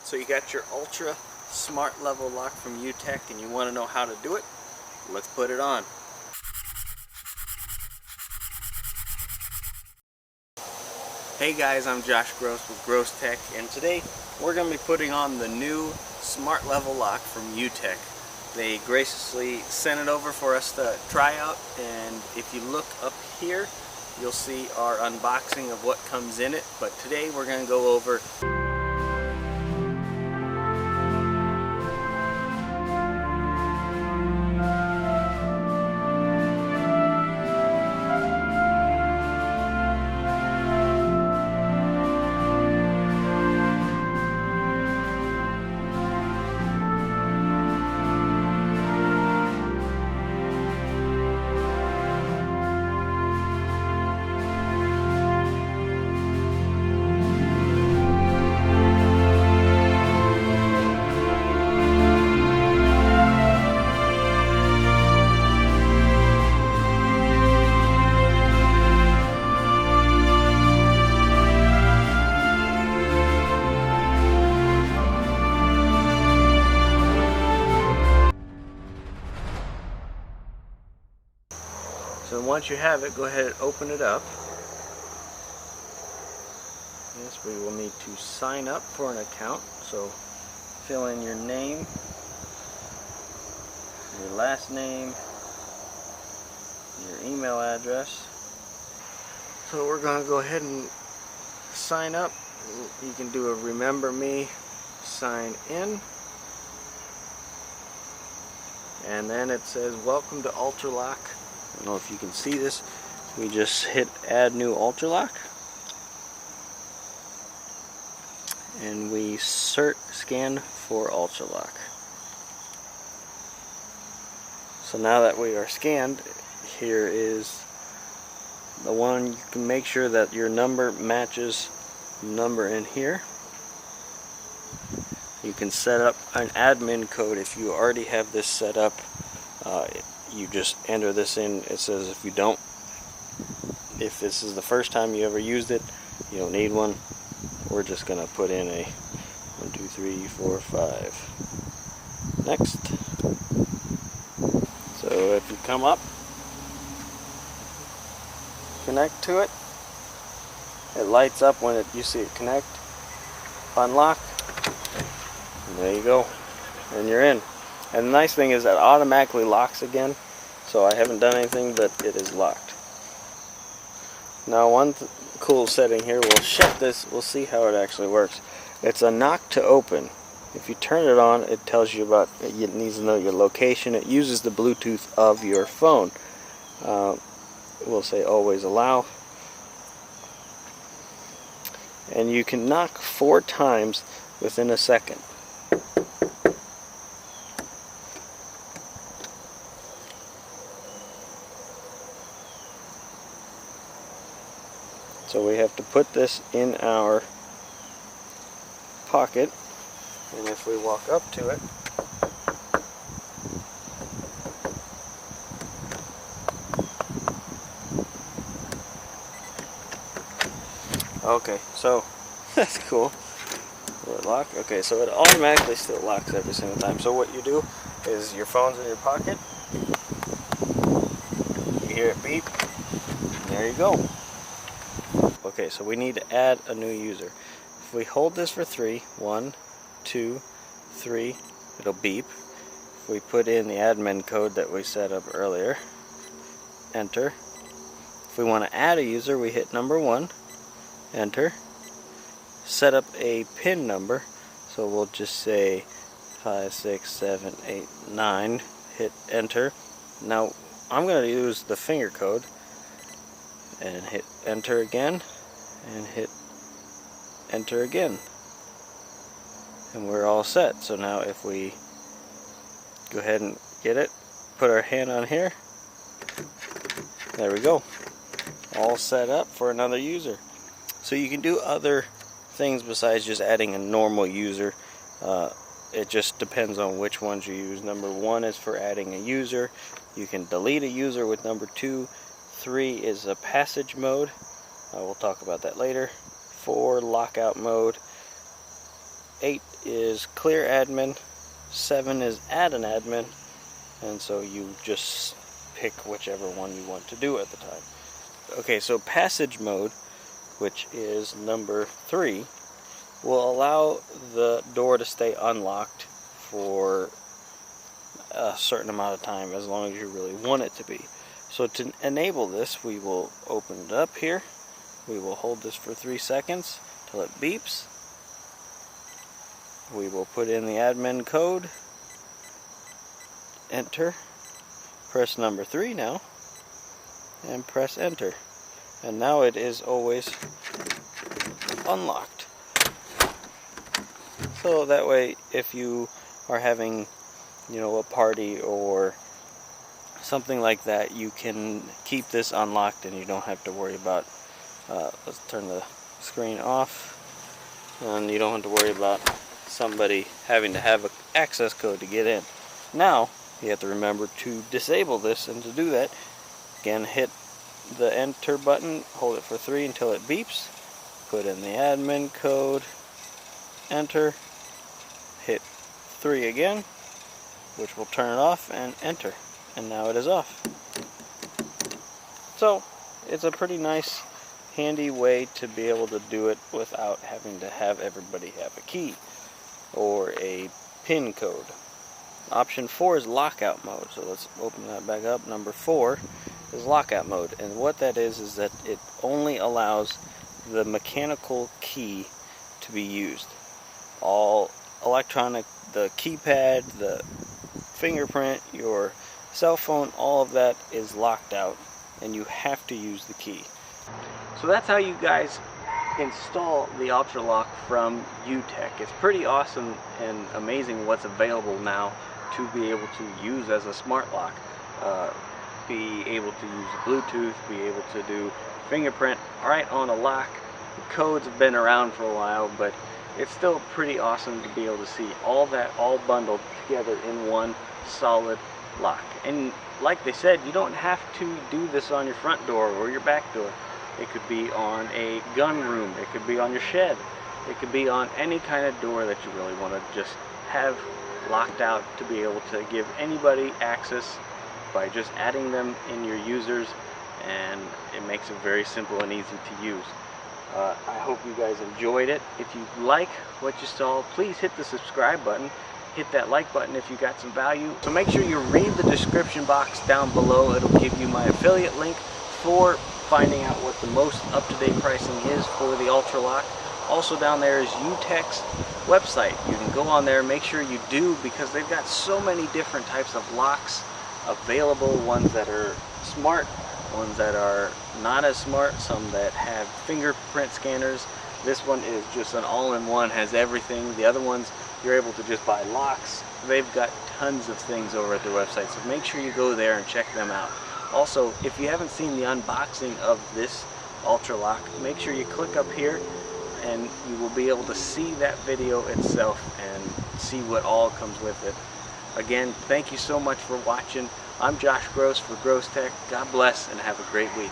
So you got your Ultra Smart Level Lock from U-Tec and you want to know how to do it? Let's put it on. Hey guys, I'm Josh Gross with Gross Tech, and today we're going to be putting on the new Smart Level Lock from U-Tec. They graciously sent it over for us to try out, and if you look up here you'll see our unboxing of what comes in it, but today we're going to go over So once you have it, go ahead and open it up. Yes, we will need to sign up for an account. So fill in your name, your last name, your email address. So we're going to go ahead and sign up. You can do a remember me, sign in. And then it says welcome to Ultraloq. I don't know if you can see this. We just hit add new Ultraloq and we scan for Ultraloq. So now that we are scanned, here is the one. You can make sure that your number matches the number in here. You can set up an admin code if you already have this set up. You just enter this in. It says if this is the first time you ever used it, you don't need one. We're just going to put in a 1, 2, 3, 4, 5. Next. So if you come up, connect to it, it lights up when you see it connect. Unlock, and there you go, and you're in. And the nice thing is that it automatically locks again, so I haven't done anything, but it is locked. Now one cool setting here, we'll shut this, we'll see how it actually works. It's a knock to open. If you turn it on, it tells you about, it needs to know your location. It uses the Bluetooth of your phone. We'll say always allow. And you can knock 4 times within a second. So we have to put this in our pocket, and if we walk up to it, okay, so that's cool. Will it lock? Okay, so it automatically still locks every single time. So what you do is your phone's in your pocket, you hear it beep, and there you go. Okay, so we need to add a new user. If we hold this for 3, 1, 2, 3, it'll beep. If we put in the admin code that we set up earlier, enter. If we want to add a user, we hit number 1, enter. Set up a PIN number, so we'll just say 5, 6, 7, 8, 9, hit enter. Now I'm going to use the finger code and hit enter again, and hit enter again, and we're all set. So now if we go ahead and get it, put our hand on here, there we go, all set up for another user. So you can do other things besides just adding a normal user. It just depends on which ones you use. Number 1 is for adding a user. You can delete a user with number 2. 3 is a passage mode. We'll talk about that later. 4, lockout mode. 8 is clear admin, 7 is add an admin, and so you just pick whichever one you want to do at the time. Okay, so passage mode, which is number 3, will allow the door to stay unlocked for a certain amount of time, as long as you really want it to be. So to enable this, we will open it up here. We will hold this for 3 seconds till it beeps. We will put in the admin code, enter, press number 3 now, and press enter. And now it is always unlocked. So that way, if you are having, a party or something like that, you can keep this unlocked and you don't have to worry about, let's turn the screen off, and you don't have to worry about somebody having to have an access code to get in. Now, you have to remember to disable this, and to do that, again, hit the enter button, hold it for 3 until it beeps, put in the admin code, enter, hit 3 again, which will turn it off, and enter, and now it is off. So it's a pretty nice, handy way to be able to do it without having to have everybody have a key or a PIN code. Option 4 is lockout mode, so let's open that back up. Number 4 is lockout mode, and what that is that it only allows the mechanical key to be used. All electronic, the keypad, the fingerprint, your cell phone, all of that is locked out, and you have to use the key. So that's how you guys install the Ultraloq from U-Tec. It's pretty awesome and amazing what's available now to be able to use as a smart lock. Be able to use Bluetooth, be able to do fingerprint right on a lock. The codes have been around for a while, but it's still pretty awesome to be able to see all that all bundled together in one solid lock. And like they said, you don't have to do this on your front door or your back door. It could be on a gun room, it could be on your shed, it could be on any kind of door that you really want to just have locked out, to be able to give anybody access by just adding them in your users, and it makes it very simple and easy to use. I hope you guys enjoyed it. If you like what you saw, please hit the subscribe button, hit that like button if you got some value. So make sure you read the description box down below. It'll give you my affiliate link for finding out what the most up-to-date pricing is for the Ultraloq. Also down there is U-Tec's website. You can go on there, make sure you do, because they've got so many different types of locks available, ones that are smart, ones that are not as smart, some that have fingerprint scanners. This one is just an all-in-one, has everything. The other ones, you're able to just buy locks. They've got tons of things over at their website, so make sure you go there and check them out. Also, if you haven't seen the unboxing of this Ultraloq, make sure you click up here and you will be able to see that video itself and see what all comes with it. Again, thank you so much for watching. I'm Josh Gross for Gross Tech. God bless and have a great week.